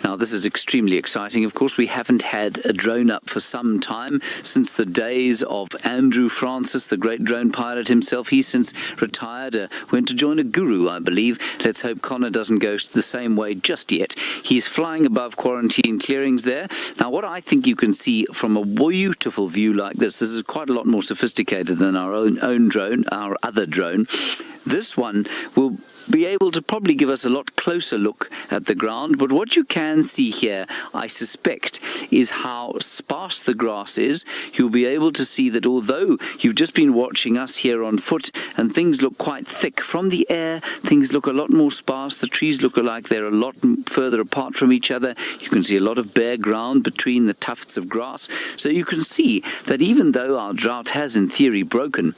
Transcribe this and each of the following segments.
Now, this is extremely exciting. Of course, we haven't had a drone up for some time, since the days of Andrew Francis, the great drone pilot himself. He's since retired, went to join a guru, I believe. Let's hope Conner doesn't go the same way just yet. He's flying above quarantine clearings there. Now, what I think you can see from a beautiful view like this is quite a lot more sophisticated than our own drone, our other drone. This one will be able to probably give us a lot closer look at the ground, but what you can see here, I suspect, is how sparse the grass is. You'll be able to see that although you've just been watching us here on foot and things look quite thick, from the air things look a lot more sparse. The trees look like they're a lot further apart from each other. You can see a lot of bare ground between the tufts of grass. So you can see that even though our drought has in theory broken,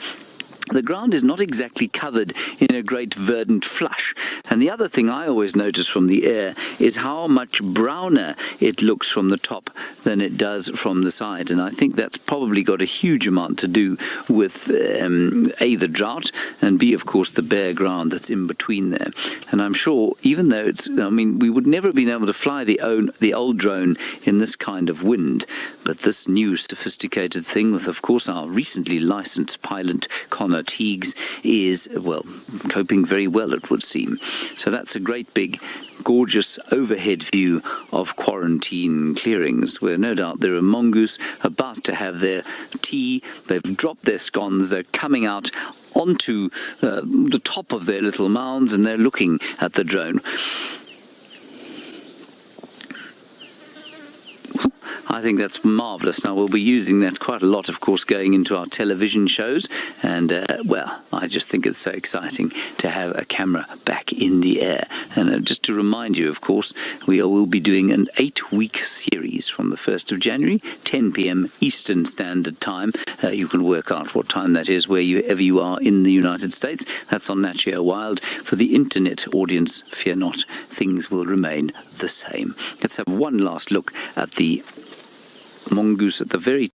the ground is not exactly covered in a great verdant flush. And the other thing I always notice from the air is how much browner it looks from the top than it does from the side. And I think that's probably got a huge amount to do with A, the drought, and B, of course, the bare ground that's in between there. And I'm sure, even though we would never have been able to fly the old drone in this kind of wind, but this new sophisticated thing with, of course, our recently licensed pilot, Conner is, well, coping very well, it would seem. So that's a great big, gorgeous overhead view of quarantine clearings, where no doubt there are mongoose about to have their tea. They've dropped their scones. They're coming out onto the top of their little mounds, and they're looking at the drone. I think that's marvellous. Now, we'll be using that quite a lot, of course, going into our television shows. And, well, I just think it's so exciting to have a camera back in the air. And just to remind you, of course, we will be doing an 8-week series from the 1st of January, 10 p.m. Eastern Standard Time. You can work out what time that is wherever you are in the United States. That's on Nat.Geo Wild. For the internet audience, fear not, things will remain the same. Let's have one last look at the mongoose at the very